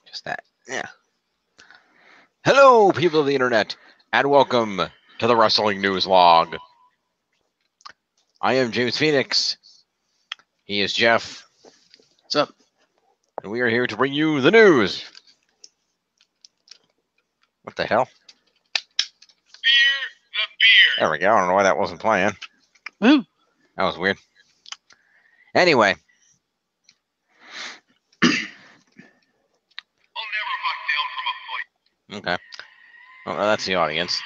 Just that. Yeah. Hello, people of the internet, and welcome to the Wrestling News Log. I am James Phoenix. He is Jeff. What's up? And we are here to bring you the news. What the hell? Beer. There we go. I don't know why that wasn't playing. Woo. That was weird. Anyway. I'll never back down from a fight. Okay. Well, that's the audience.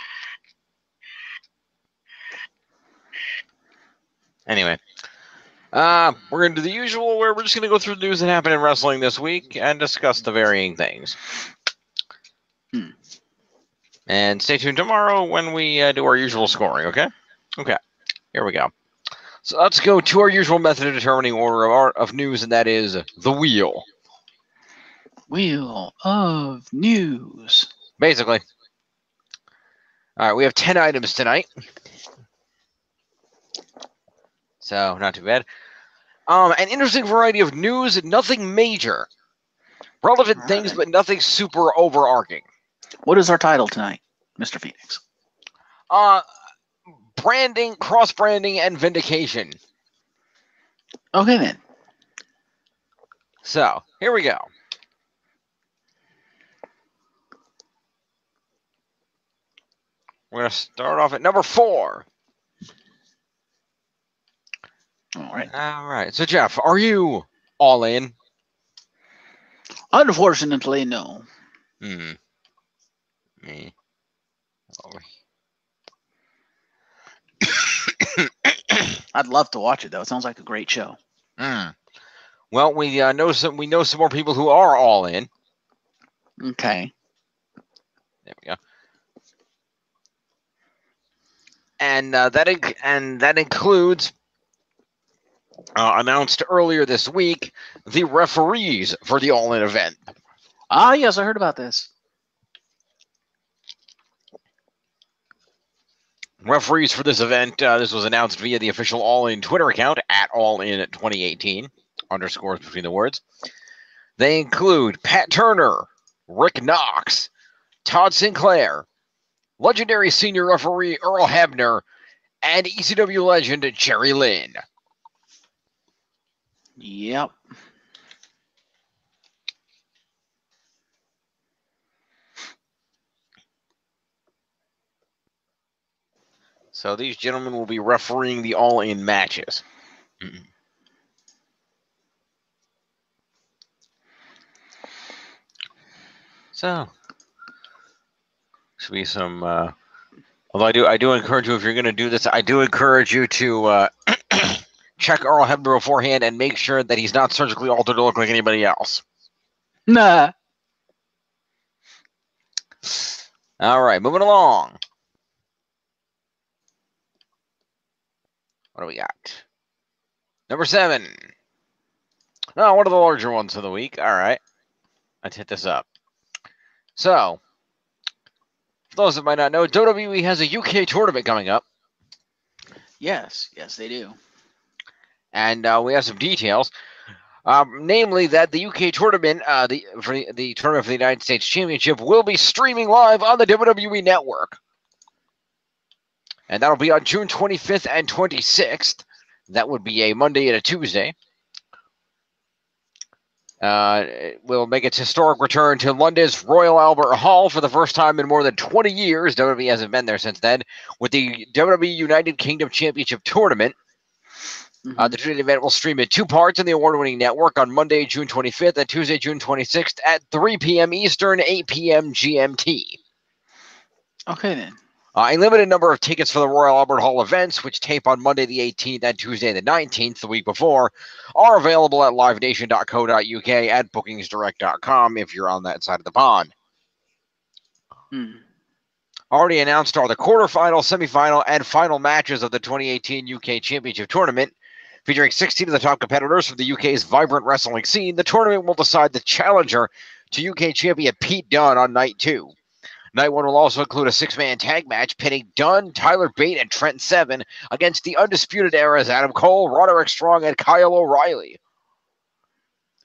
Anyway. We're going to do the usual where we're just going to go through the news that happened in wrestling this week and discuss the varying things. And stay tuned tomorrow when we do our usual scoring, okay? Okay. Here we go. So let's go to our usual method of determining order of news, and that is the wheel. Wheel of News. Basically. All right, we have 10 items tonight. So, not too bad. An interesting variety of news, nothing major. Relevant things, but nothing super overarching. What is our title tonight, Mr. Phoenix? Branding, cross-branding, and vindication. Okay, then. So, here we go. We're going to start off at number 4. All right. All right. So, Jeff, are you all in? Unfortunately, no. Me. I'd love to watch it, though. It sounds like a great show. Well, we know some more people who are all in. Okay. There we go. And that includes announced earlier this week the referees for the All In event. Ah, yes, I heard about this. Referees for this event. This was announced via the official All In Twitter account at All In 2018. Underscores between the words. They include Pat Turner, Rick Knox, Todd Sinclair, legendary senior referee Earl Hebner, and ECW legend Jerry Lynn. Yep. So these gentlemen will be refereeing the All-In matches. So, should be some. Although I do encourage you, if you're going to do this, I do encourage you to check Earl Hebner beforehand and make sure that he's not surgically altered to look like anybody else. Nah. All right, moving along. What do we got? Number 7. Oh, one of the larger ones of the week. All right. Let's hit this up. So, for those that might not know, WWE has a UK tournament coming up. Yes, they do. And we have some details. Namely that the UK tournament, the tournament for the United States Championship, will be streaming live on the WWE Network. And that'll be on June 25th and 26th. That would be a Monday and a Tuesday. It will make its historic return to London's Royal Albert Hall for the first time in more than 20 years. WWE hasn't been there since then. With the WWE United Kingdom Championship Tournament. The tournament event will stream in 2 parts on the award-winning network on Monday, June 25th and Tuesday, June 26th at 3 p.m. Eastern, 8 p.m. GMT. Okay, then. A limited number of tickets for the Royal Albert Hall events, which tape on Monday the 18th and Tuesday the 19th, the week before, are available at livenation.co.uk at bookingsdirect.com if you're on that side of the pond. Already announced are the quarterfinal, semifinal, and final matches of the 2018 UK Championship Tournament. Featuring 16 of the top competitors from the UK's vibrant wrestling scene, the tournament will decide the challenger to UK champion Pete Dunne on Night 2. Night 1 will also include a 6-man tag match pitting Dunne, Tyler Bate, and Trent Seven against the Undisputed Era's Adam Cole, Roderick Strong, and Kyle O'Reilly.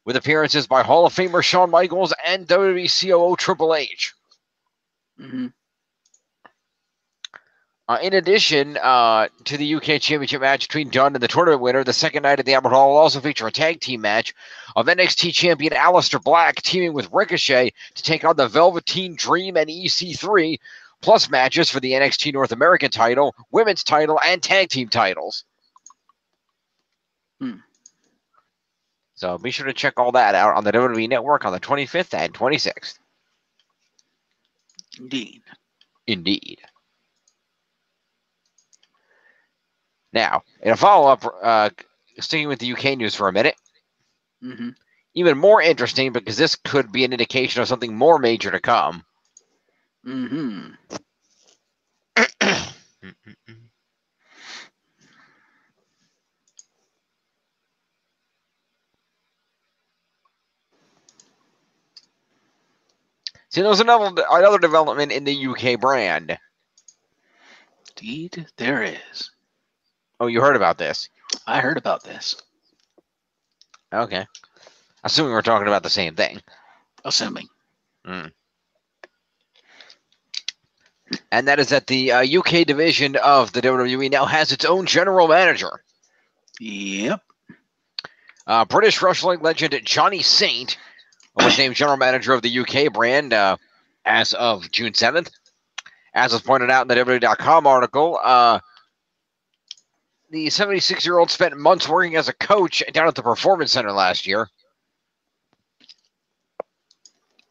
with appearances by Hall of Famer Shawn Michaels and WWE COO Triple H. Mm-hmm. In addition to the UK Championship match between Dunn and the tournament winner, the second night at the Albert Hall will also feature a tag team match of NXT champion Aleister Black teaming with Ricochet to take on the Velveteen Dream and EC3, plus matches for the NXT North American title, women's title, and tag team titles. So be sure to check all that out on the WWE Network on the 25th and 26th. Indeed. Now, in a follow-up, sticking with the UK news for a minute, even more interesting because this could be an indication of something more major to come. See, there's another development in the UK brand. Indeed, there is. Oh, you heard about this? I heard about this. Okay. Assuming we're talking about the same thing. Assuming. And that is that the UK division of the WWE now has its own general manager. Yep. British wrestling legend Johnny Saint was named general manager of the UK brand as of June 7th. As was pointed out in the WWE.com article, the 76-year-old spent months working as a coach down at the Performance Center last year.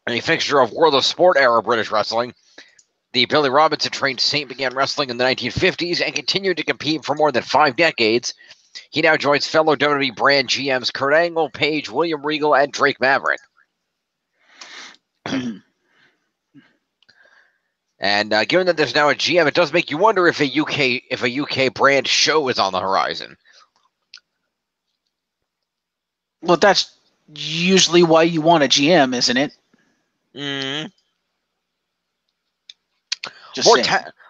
A fixture of World of Sport era British wrestling. The Billy Robinson-trained Saint began wrestling in the 1950s and continued to compete for more than 5 decades. He now joins fellow WWE brand GMs Kurt Angle, Paige, William Regal, and Drake Maverick. And given that there's now a GM, it does make you wonder if a UK brand show is on the horizon. Well, that's usually why you want a GM, isn't it?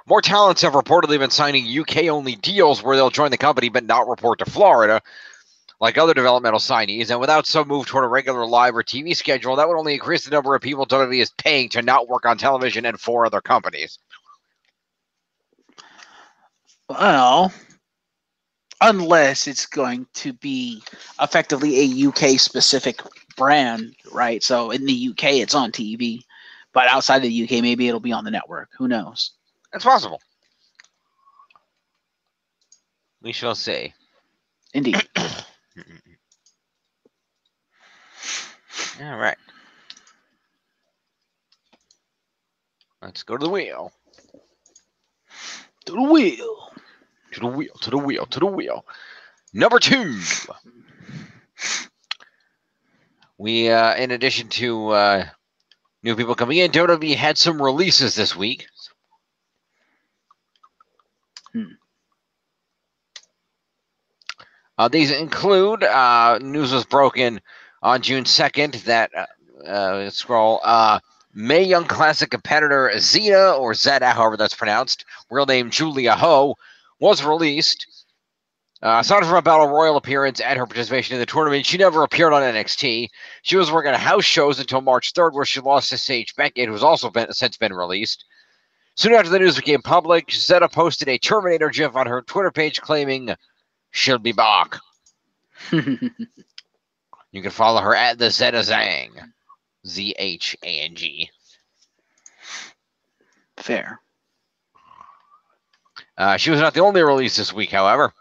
More talents have reportedly been signing UK-only deals where they'll join the company but not report to Florida, like other developmental signees. And without some move toward a regular live or TV schedule, that would only increase the number of people WWE is paying to not work on television and for other companies. Well, unless it's going to be effectively a UK-specific brand, right? So in the UK, it's on TV. But outside of the UK, maybe it'll be on the network. Who knows? It's possible. We shall see. Indeed. All right. Let's go to the wheel. To the wheel. To the wheel, to the wheel, to the wheel. Number 2. We, in addition to new people coming in, WWE had some releases this week. These include, news was broken on June 2nd that, Mae Young Classic competitor Zeta, or Zeta, however that's pronounced, real name Julia Ho, was released. Aside from a Battle Royal appearance and her participation in the tournament, she never appeared on NXT. She was working house shows until March 3rd, where she lost to Sage Beckett, who's also since been released. Soon after the news became public, Zeta posted a Terminator GIF on her Twitter page claiming she'll be back. You can follow her at the Zeta Zhang. ZHANG. Fair. She was not the only release this week, however.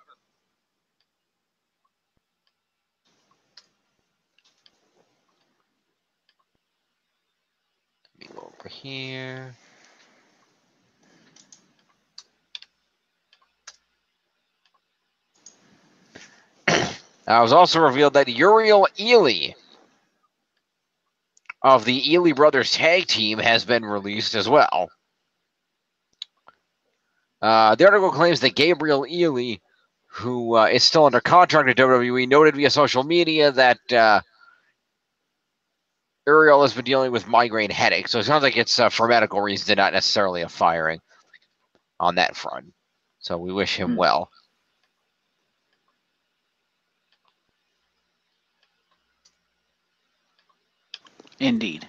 Let me go over here. It was also revealed that Uriel Ely of the Ely Brothers tag team has been released as well. The article claims that Gabriel Ely, who is still under contract at WWE, noted via social media that Uriel has been dealing with migraine headaches. So it sounds like it's for medical reasons and not necessarily a firing on that front. So we wish him well. Indeed.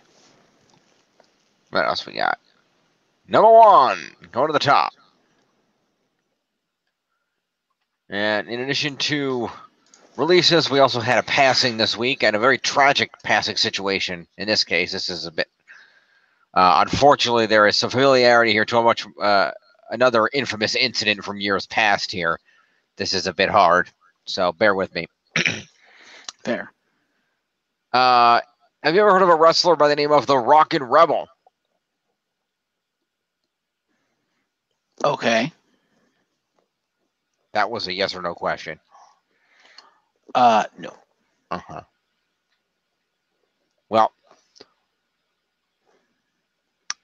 What else we got? Number 1, going to the top. And in addition to releases, we also had a passing this week, and a very tragic passing situation. In this case, this is a bit. Unfortunately, there is some familiarity here to a much another infamous incident from years past. Here, this is a bit hard, so bear with me. Fair. Have you ever heard of a wrestler by the name of the Rockin' Rebel? Okay. That was a yes or no question. No. Uh-huh. Well,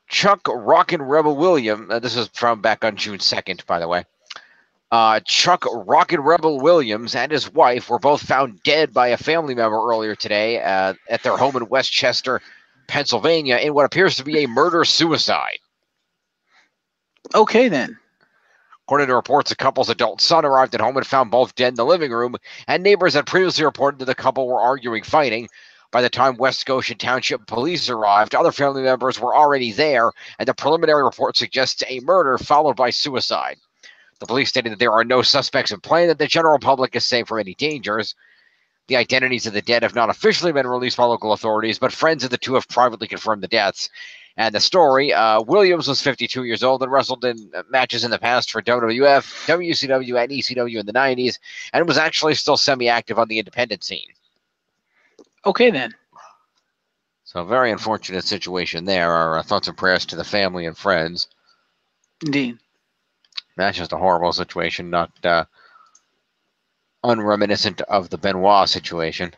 Chuck Rockin' Rebel Williams, this is from back on June 2nd, by the way. Chuck Rockin' Rebel Williams and his wife were both found dead by a family member earlier today at their home in Westchester, Pennsylvania, in what appears to be a murder-suicide. Okay, then. According to reports, the couple's adult son arrived at home and found both dead in the living room, and neighbors had previously reported that the couple were arguing, fighting. By the time West Goshen Township police arrived, other family members were already there, and the preliminary report suggests a murder followed by suicide. The police stated that there are no suspects in play and that the general public is safe from any dangers. The identities of the dead have not officially been released by local authorities, but friends of the two have privately confirmed the deaths. And the story, Williams was 52 years old and wrestled in matches in the past for WWF, WCW, and ECW in the 90s, and was actually still semi-active on the independent scene. Okay, then. So a very unfortunate situation there. Our thoughts and prayers to the family and friends. Indeed. That's just a horrible situation, not unreminiscent of the Benoit situation.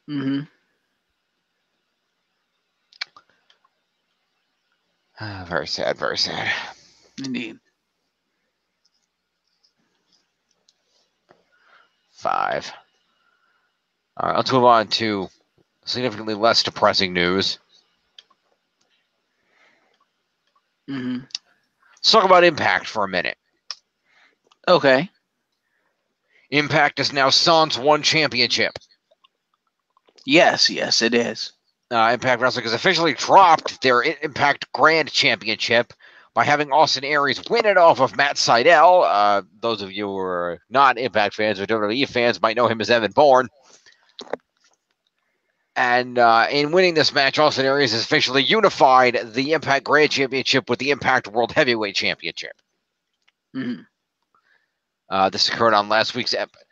Mm-hmm. Very sad, very sad. Indeed. 5. All right, let's move on to significantly less depressing news. Mm-hmm. Let's talk about Impact for a minute. Okay. Impact is now Sans One Championship. Yes, it is. Impact Wrestling has officially dropped their Impact Grand Championship by having Austin Aries win it off of Matt Sydal. Those of you who are not Impact fans or WWE fans might know him as Evan Bourne. And in winning this match, Austin Aries has officially unified the Impact Grand Championship with the Impact World Heavyweight Championship. Mm-hmm. This occurred on last week's episode.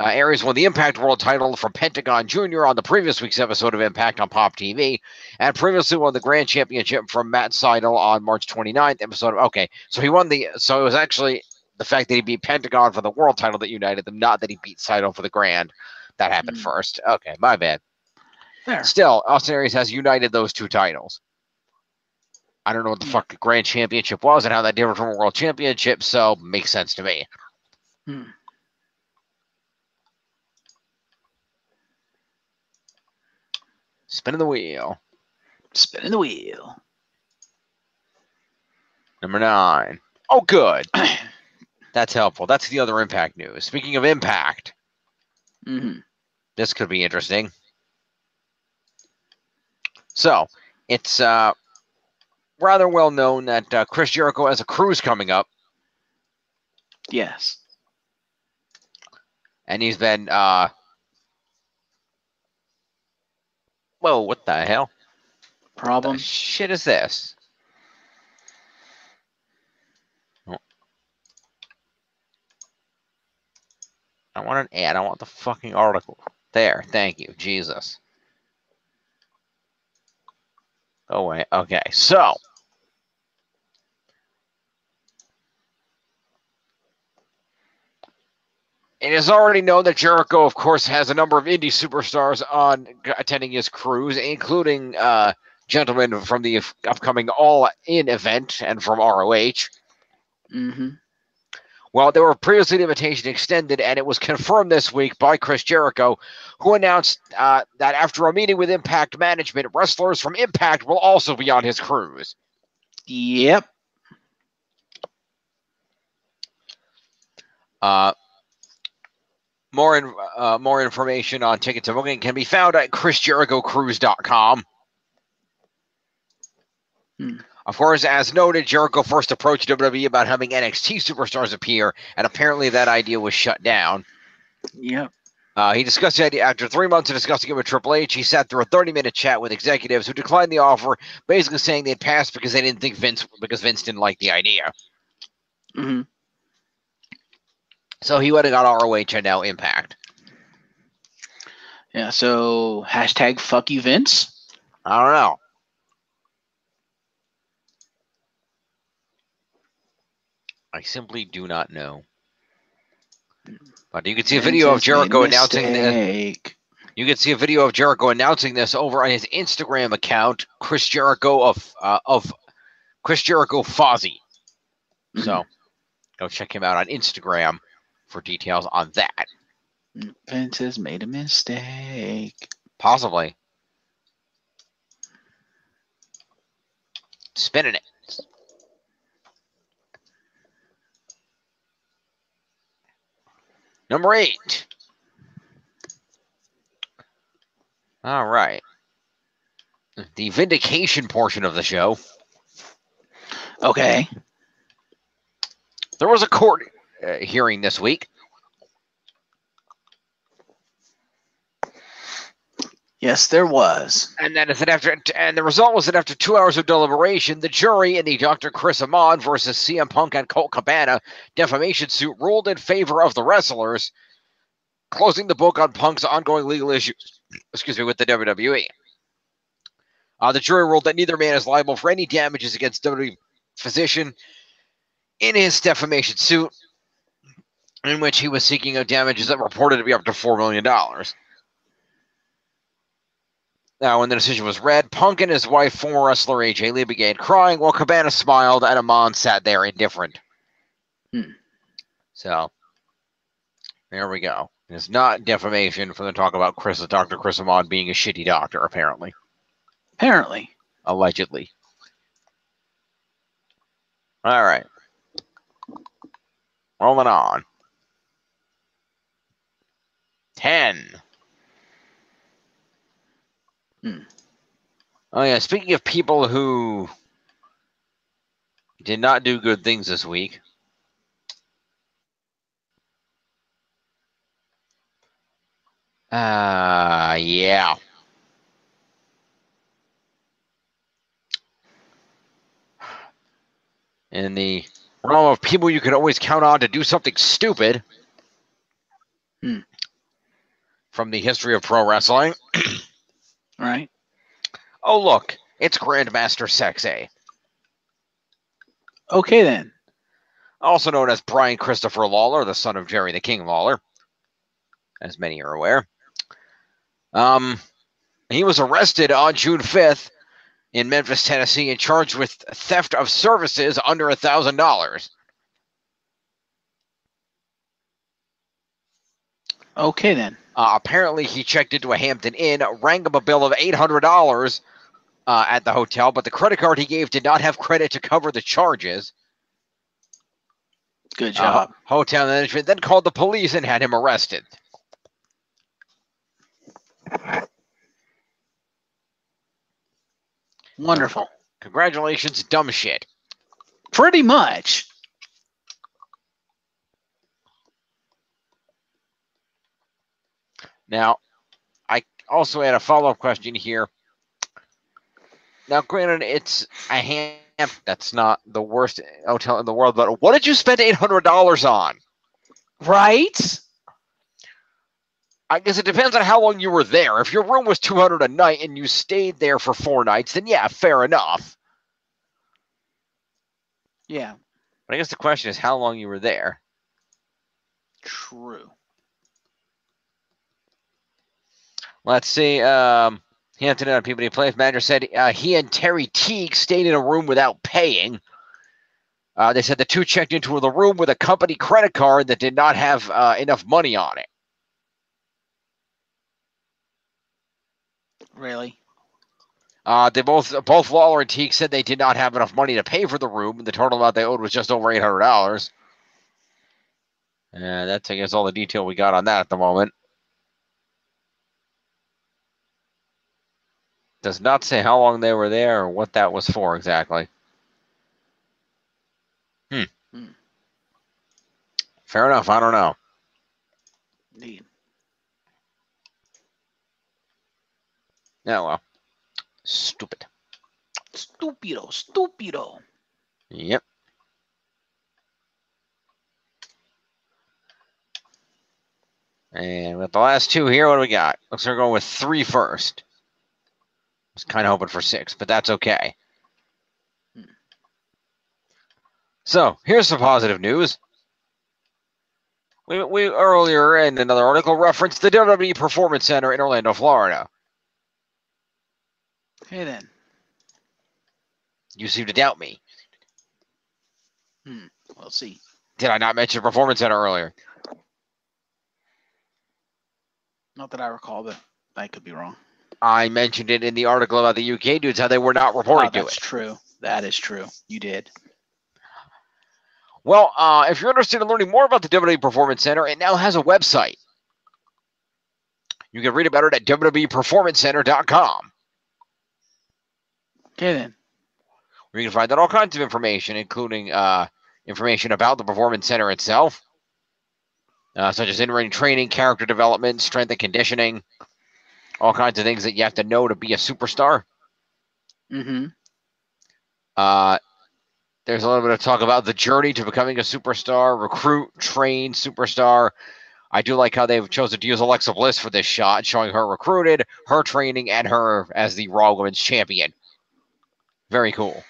Aries won the Impact World title from Pentagon Jr. on the previous week's episode of Impact on Pop TV, and previously won the Grand Championship from Matt Sydal on March 29th episode. Okay, so he won so it was actually the fact that he beat Pentagon for the world title that united them, not that he beat Sydal for the Grand. That happened first. Okay, my bad. Fair. Still, Austin Aries has united those two titles. I don't know what the fuck the Grand Championship was and how that differed from a World Championship, so makes sense to me. Spinning the wheel. Spinning the wheel. Number 9. Oh, good. That's helpful. That's the other Impact news. Speaking of Impact, this could be interesting. So, it's rather well known that Chris Jericho has a cruise coming up. Yes. And he's been, whoa, what the hell? Problem? What the shit is this? Oh. I want an ad. I want the fucking article. There. Thank you. Jesus. Go away. Okay. So. It is already known that Jericho, of course, has a number of indie superstars on attending his cruise, including gentlemen from the upcoming All In event and from ROH. Well, there were previously the invitation extended, and it was confirmed this week by Chris Jericho, who announced that after a meeting with Impact Management, wrestlers from Impact will also be on his cruise. Yep. More information on tickets and booking can be found at ChrisJerichoCruise.com. Of course, as noted, Jericho first approached WWE about having NXT superstars appear, and apparently that idea was shut down. Yep. He discussed the idea after 3 months of discussing it with Triple H. He sat through a 30-minute chat with executives who declined the offer, basically saying they'd passed because they didn't think Vince didn't like the idea. Mm-hmm. So he would have got ROH and now Impact. Yeah. So hashtag fuck you, Vince. I don't know. I simply do not know. But you can see a video of Jericho announcing this. You can see a video of Jericho announcing this over on his Instagram account, Chris Jericho of Chris Jericho Fozzy. Mm-hmm. So go check him out on Instagram for details on that. Vince has made a mistake. Possibly. Spinning it. Number 8. All right. The Vindication portion of the show. Okay. There was a court hearing this week. Yes, there was. And the result was that after 2 hours of deliberation, the jury in the Dr. Chris Amon versus CM Punk and Colt Cabana defamation suit ruled in favor of the wrestlers, closing the book on Punk's ongoing legal issues. With the WWE. The jury ruled that neither man is liable for any damages against WWE physician in his defamation suit, in which he was seeking damages that were reported to be up to $4 million. Now, when the decision was read, Punk and his wife, former wrestler AJ Lee, began crying while Cabana smiled and Amon sat there indifferent. So, there we go. It's not defamation for the talk about Dr. Chris Amon being a shitty doctor, apparently. Allegedly. All right. Rolling on. 10. Oh, yeah. Speaking of people who did not do good things this week. Yeah. In the realm of people you can always count on to do something stupid. From the history of pro wrestling. Right. Oh, look. It's Grandmaster Sexay. Okay, then. Also known as Brian Christopher Lawler, the son of Jerry the King Lawler. As many are aware. He was arrested on June 5th in Memphis, Tennessee, and charged with theft of services under $1,000. Okay, then. Apparently, he checked into a Hampton Inn, rang up a bill of $800 at the hotel, but the credit card he gave did not have credit to cover the charges. Good job. Hotel management then called the police and had him arrested. Wonderful. Congratulations, dumb shit. Pretty much. Now, I also had a follow-up question here. Now, granted, it's a ham. That's not the worst hotel in the world, but what did you spend $800 on? Right? I guess it depends on how long you were there. If your room was $200 a night and you stayed there for 4 nights, then yeah, fair enough. Yeah. But I guess the question is how long you were there. True. Let's see. Hampton on Peabody Place manager said he and Terry Teague stayed in a room without paying. They said the two checked into the room with a company credit card that did not have enough money on it. Really? They both Lawler and Teague said they did not have enough money to pay for the room, and the total amount they owed was just over $800. That's, I guess, all the detail we got on that at the moment. Does not say how long they were there or what that was for exactly. Fair enough. I don't know. Indeed. Yeah, well. Stupid. Stupido. Yep. And with the last two here, what do we got? Looks like we're going with 3 first. I was kind of hoping for 6, but that's okay. So, here's some positive news. We earlier in another article referenced the WWE Performance Center in Orlando, Florida. Okay, then. You seem to doubt me. We'll see. Did I not mention Performance Center earlier? Not that I recall, but I could be wrong. I mentioned it in the article about the UK dudes, how they were not reporting to it. That's true. That is true. You did. Well, if you're interested in learning more about the WWE Performance Center, it now has a website. You can read about it at wweperformancecenter.com. Okay, then. Where you can find out all kinds of information, including information about the Performance Center itself, such as in-ring training, character development, strength and conditioning, all kinds of things that you have to know to be a superstar. Mm-hmm. There's a little bit of talk about the journey to becoming a superstar, recruit, train, superstar. I do like how they've chosen to use Alexa Bliss for this shot, showing her recruited, her training, and her as the Raw Women's Champion. Very cool.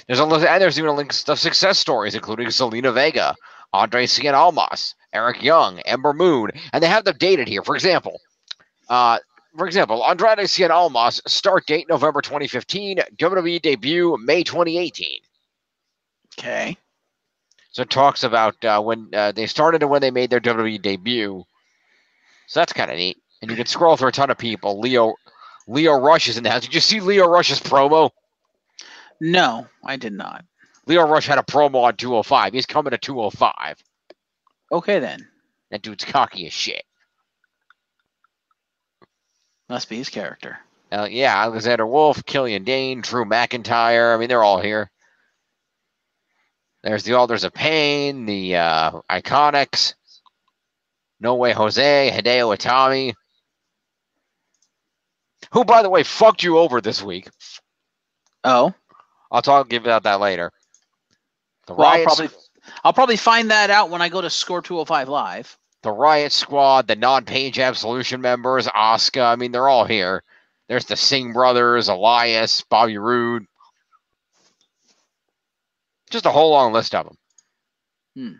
There's even a link of success stories, including Zelina Vega, Andre Cien Almas, Eric Young, Ember Moon, and they have them dated here. For example, Andrade Cien Almas, start date November 2015, WWE debut May 2018. Okay. So it talks about when they started and when they made their WWE debut. So that's kind of neat. And you can scroll through a ton of people. Leo Rush is in the house. Did you see Leo Rush's promo? No, I did not. Leo Rush had a promo on 205. He's coming to 205. Okay, then. That dude's cocky as shit. Must be his character. Yeah, Alexander Wolf, Killian Dane, Drew McIntyre. I mean, they're all here. There's the Alders of Pain, the Iconics, No Way Jose, Hideo Itami. Who, by the way, fucked you over this week. Oh. I'll give about that later. I'll probably find that out when I go to Score 205 Live. The Riot Squad, the non-Page Absolution members, Asuka. I mean, they're all here. There's the Singh brothers, Elias, Bobby Roode. Just a whole long list of them.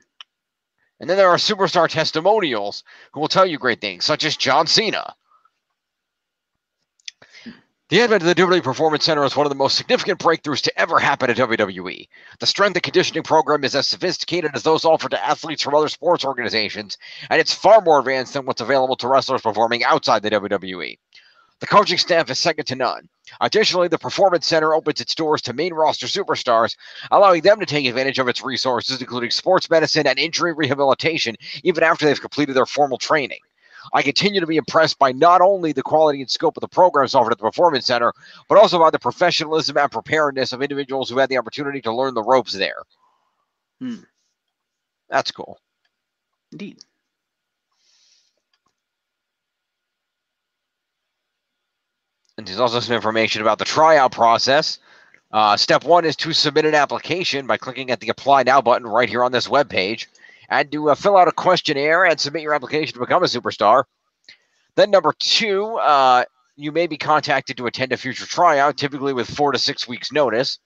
And then there are superstar testimonials who will tell you great things, such as John Cena. The advent of the WWE Performance Center is one of the most significant breakthroughs to ever happen at WWE. The strength and conditioning program is as sophisticated as those offered to athletes from other sports organizations, and it's far more advanced than what's available to wrestlers performing outside the WWE. The coaching staff is second to none. Additionally, the Performance Center opens its doors to main roster superstars, allowing them to take advantage of its resources, including sports medicine and injury rehabilitation, even after they've completed their formal training. I continue to be impressed by not only the quality and scope of the programs offered at the Performance Center, but also by the professionalism and preparedness of individuals who had the opportunity to learn the ropes there. That's cool. Indeed. And there's also some information about the tryout process. Step 1 is to submit an application by clicking at the Apply Now button right here on this webpage, and to fill out a questionnaire and submit your application to become a superstar. Then number 2, you may be contacted to attend a future tryout, typically with 4 to 6 weeks notice.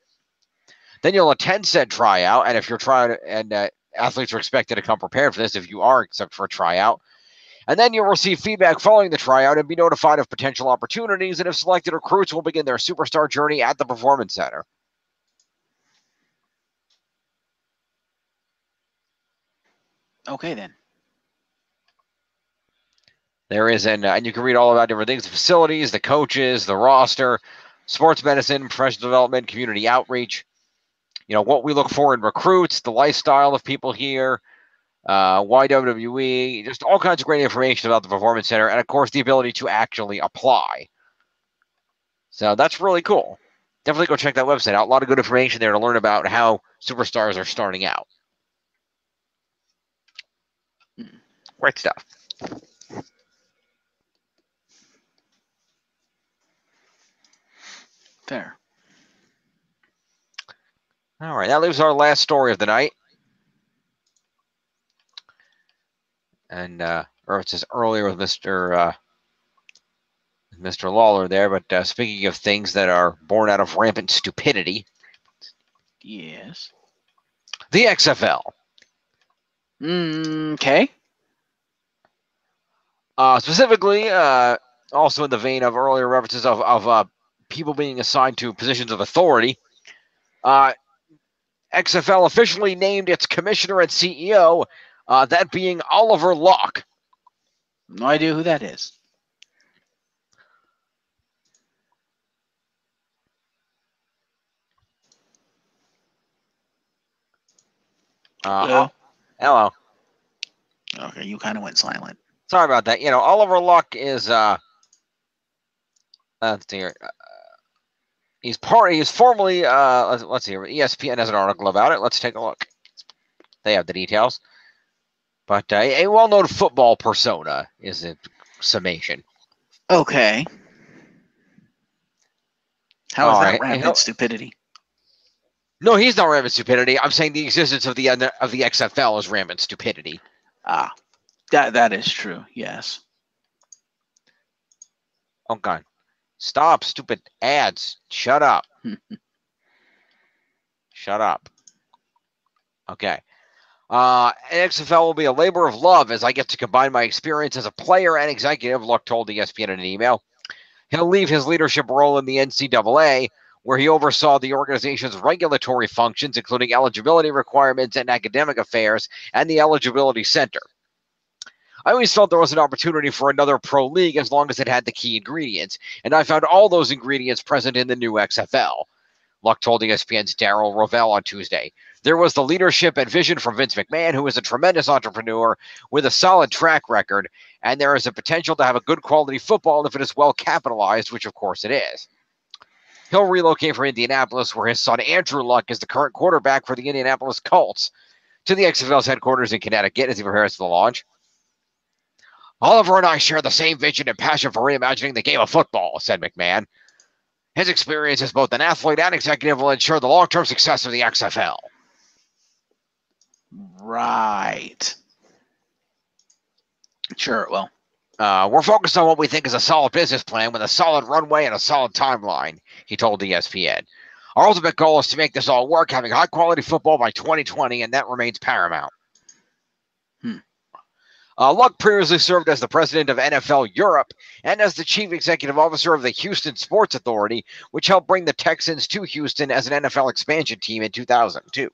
Then you'll attend said tryout, and if you're athletes are expected to come prepared for this if you are accepted for a tryout. And then you'll receive feedback following the tryout and be notified of potential opportunities, and if selected, recruits will begin their superstar journey at the Performance Center. Okay, then. There is, and you can read all about different things, the facilities, the coaches, the roster, sports medicine, professional development, community outreach, what we look for in recruits, the lifestyle of people here, why WWE, just all kinds of great information about the Performance Center, and of course the ability to actually apply. So that's really cool. Definitely go check that website out. A lot of good information there to learn about how superstars are starting out. Great stuff. Fair. All right, that leaves our last story of the night. And or it says earlier with Mr. Lawler there, but speaking of things that are born out of rampant stupidity, Yes. the XFL. Okay. Specifically, also in the vein of earlier references of people being assigned to positions of authority, XFL officially named its commissioner and CEO, that being Oliver Luck. No idea who that is. Hello? Hello. Okay, you kind of went silent. Sorry about that. Oliver Luck is let's see here. He's formerly let's see here. ESPN has an article about it. Let's take a look. They have the details. But a well-known football persona is a summation. Okay. How is All that right. rampant stupidity? No, he's not rampant stupidity. I'm saying the existence of the XFL is rampant stupidity. Ah, that is true. Yes. Oh God! Stop, stupid ads! Shut up! Shut up! Okay. XFL will be a labor of love as I get to combine my experience as a player and executive, Luck told ESPN in an email. He'll leave his leadership role in the NCAA, where he oversaw the organization's regulatory functions, including eligibility requirements and academic affairs, and the eligibility center. I always felt there was an opportunity for another pro league as long as it had the key ingredients, and I found all those ingredients present in the new XFL. Luck told ESPN's Darryl Rovell on Tuesday. There was the leadership and vision from Vince McMahon, who is a tremendous entrepreneur with a solid track record, and there is a potential to have a good quality football if it is well capitalized, which of course it is. He'll relocate from Indianapolis, where his son Andrew Luck is the current quarterback for the Indianapolis Colts, to the XFL's headquarters in Connecticut as he prepares for the launch. Oliver and I share the same vision and passion for reimagining the game of football, said McMahon. His experience as both an athlete and executive will ensure the long-term success of the XFL. Right. Sure it will. We're focused on what we think is a solid business plan with a solid runway and a solid timeline, he told ESPN. Our ultimate goal is to make this all work, having high-quality football by 2020, and that remains paramount. Luck previously served as the president of NFL Europe and as the chief executive officer of the Houston Sports Authority, which helped bring the Texans to Houston as an NFL expansion team in 2002.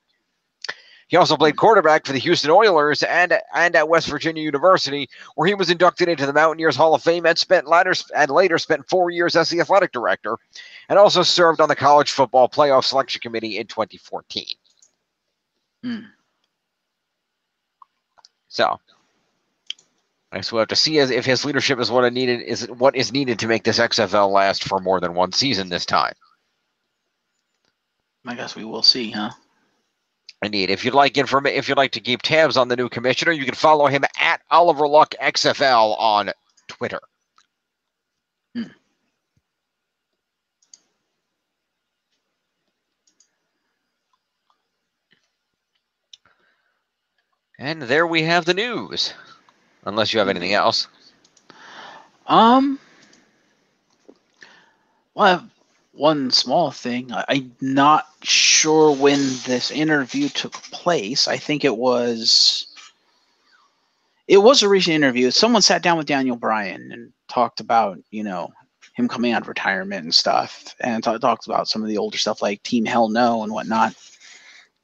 He also played quarterback for the Houston Oilers and at West Virginia University, where he was inducted into the Mountaineers Hall of Fame and later spent 4 years as the athletic director, and also served on the College Football Playoff Selection Committee in 2014. So, I guess we'll have to see if his leadership is what is needed to make this XFL last for more than one season this time. I guess we will see, huh? Indeed. If you'd like to keep tabs on the new commissioner, you can follow him at Oliver Luck XFL on Twitter. And there we have the news. Unless you have anything else. Well, I have one small thing. I'm not sure when this interview took place. I think it was a recent interview. Someone sat down with Daniel Bryan and talked about, him coming out of retirement and stuff, and talked about some of the older stuff like Team Hell No and whatnot.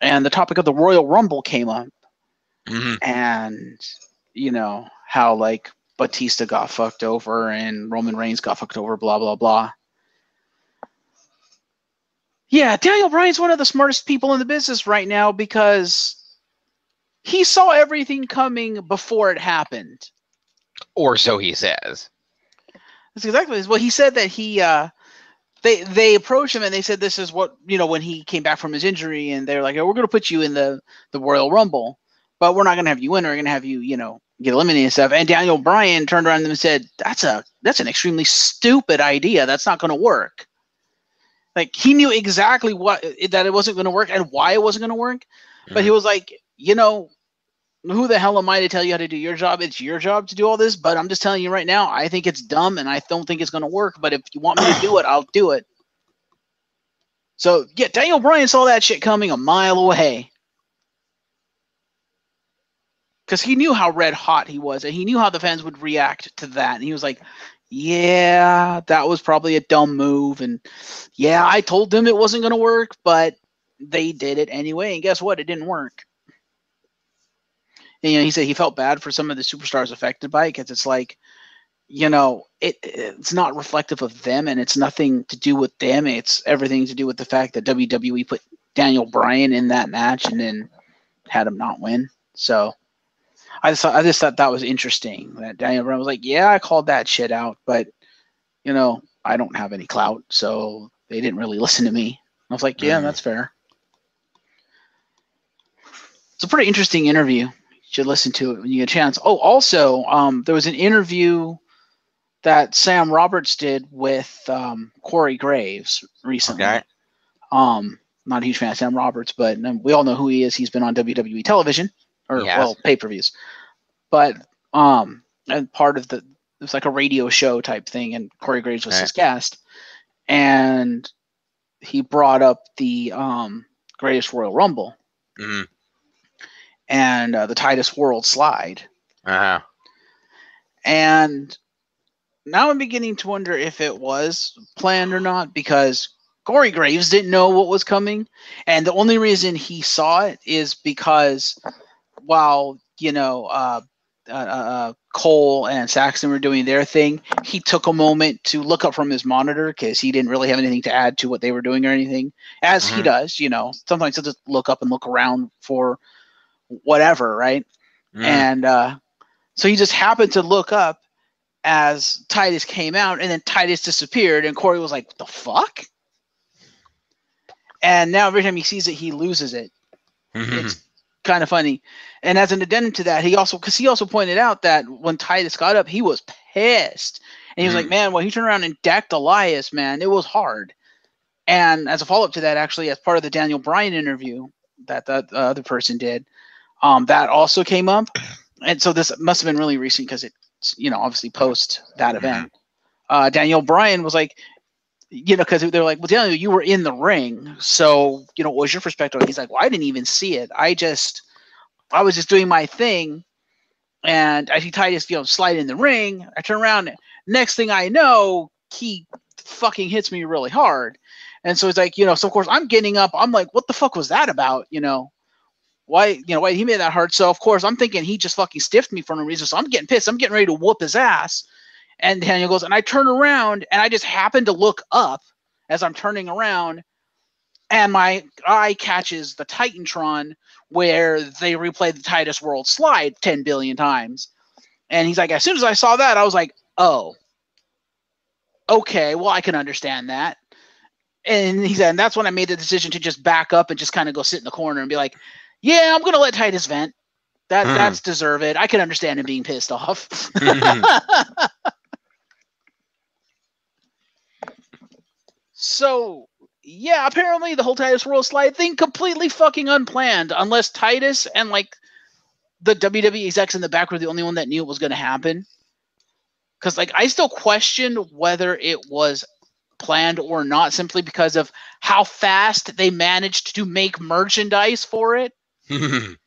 And the topic of the Royal Rumble came up. And, how like Batista got fucked over and Roman Reigns got fucked over, blah, blah, blah. Yeah, Daniel Bryan's one of the smartest people in the business right now because he saw everything coming before it happened. Or so he says. That's exactly what he said. That he they approached him and they said this is what, when he came back from his injury, and they're like, oh, we're going to put you in the Royal Rumble, but we're not going to have you win. We're going to have you get eliminated and stuff. And Daniel Bryan turned around to them and said, that's an extremely stupid idea. That's not going to work. Like, he knew exactly that it wasn't going to work and why it wasn't going to work. But he was like, who the hell am I to tell you how to do your job? It's your job to do all this, but I'm just telling you right now, I think it's dumb and I don't think it's going to work. But if you want me to do it, I'll do it. So, yeah, Daniel Bryan saw that shit coming a mile away. Because he knew how red hot he was, and he knew how the fans would react to that. And he was like, yeah, that was probably a dumb move. And yeah, I told them it wasn't going to work, but they did it anyway. And guess what? It didn't work. And, he said he felt bad for some of the superstars affected by it, because it's like, it's not reflective of them, and it's nothing to do with them. It's everything to do with the fact that WWE put Daniel Bryan in that match and then had him not win. So I just thought that was interesting, that Daniel Bryan was like, yeah, I called that shit out, but, I don't have any clout, so they didn't really listen to me. I was like, yeah, that's fair. It's a pretty interesting interview. You should listen to it when you get a chance. Oh, also, there was an interview that Sam Roberts did with Corey Graves recently. Okay. Not a huge fan of Sam Roberts, but we all know who he is. He's been on WWE television, or pay-per-views. But and part of it was like a radio show type thing, and Corey Graves was his guest, and he brought up the Greatest Royal Rumble. Mm-hmm. And the Titus World Slide. Uh-huh. And now I'm beginning to wonder if it was planned or not, because Corey Graves didn't know what was coming. And the only reason he saw it is because while, Cole and Saxton were doing their thing, he took a moment to look up from his monitor, because he didn't really have anything to add to what they were doing or anything, as he does. Sometimes he'll just look up and look around for whatever, right? And so he just happened to look up as Titus came out, and then Titus disappeared, and Corey was like, what the fuck? And now every time he sees it, he loses it. It's kind of funny. And as an addendum to that, he also pointed out that when Titus got up, he was pissed. And he was like, man, when he turned around and decked Elias, man, it was hard. And as a follow-up to that, actually, as part of the Daniel Bryan interview that the other person did, that also came up. And so this must have been really recent, because it's, obviously post that event. Daniel Bryan was like, because they're like, well, Daniel, you were in the ring, so, what was your perspective? He's like, well, I didn't even see it. I was just doing my thing, and I see Titus, slide in the ring. I turn around, next thing I know, he fucking hits me really hard. And so it's like, so of course I'm getting up. I'm like, what the fuck was that about? Why he made that hard? So of course I'm thinking he just fucking stiffed me for no reason. So I'm getting pissed. I'm getting ready to whoop his ass. And Daniel goes, and I turn around, and I just happen to look up as I'm turning around, and my eye catches the Titantron where they replayed the Titus World Slide 10 billion times. And he's like, as soon as I saw that, I was like, oh, okay, well, I can understand that. And he said, and that's when I made the decision to just back up and just kind of go sit in the corner and be like, yeah, I'm going to let Titus vent. That's deserve it. I can understand him being pissed off. So, yeah, apparently the whole Titus World Slide thing completely fucking unplanned, unless Titus and, the WWE execs in the back were the only one that knew it was going to happen. Because, I still question whether it was planned or not, simply because of how fast they managed to make merchandise for it. It's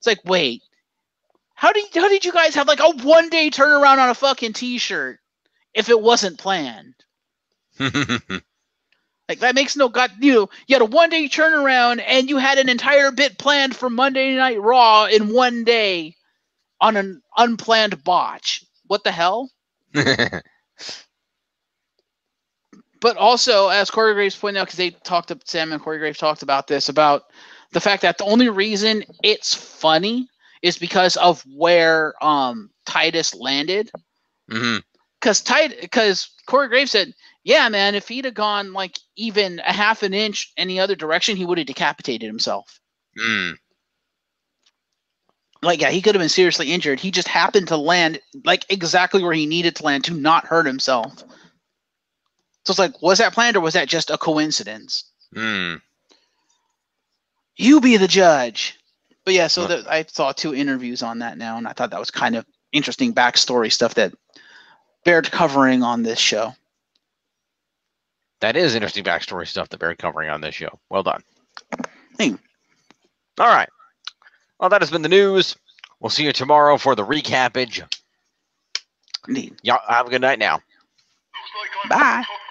like, wait, how did you guys have, a one-day turnaround on a fucking T-shirt if it wasn't planned? That makes no god. You had a one-day turnaround, and you had an entire bit planned for Monday Night Raw in one day on an unplanned botch. What the hell? But also, as Corey Graves pointed out, because Sam and Corey Graves talked about this, about the fact that the only reason it's funny is because of where Titus landed. Mm-hmm. Because Corey Graves said, yeah, man, if he'd have gone like even a half an inch any other direction, he would have decapitated himself. Mm. Like, yeah, he could have been seriously injured. He just happened to land like exactly where he needed to land to not hurt himself. So it's like, was that planned or was that just a coincidence? Mm. You be the judge. But yeah, so I saw 2 interviews on that now, and I thought that was kind of interesting backstory stuff that bared covering on this show. That is interesting backstory stuff that we're covering on this show. Well done. Hey. All right. Well, that has been the news. We'll see you tomorrow for the recappage. Indeed. Yeah, have a good night now. Looks like I'm Bye. cooking.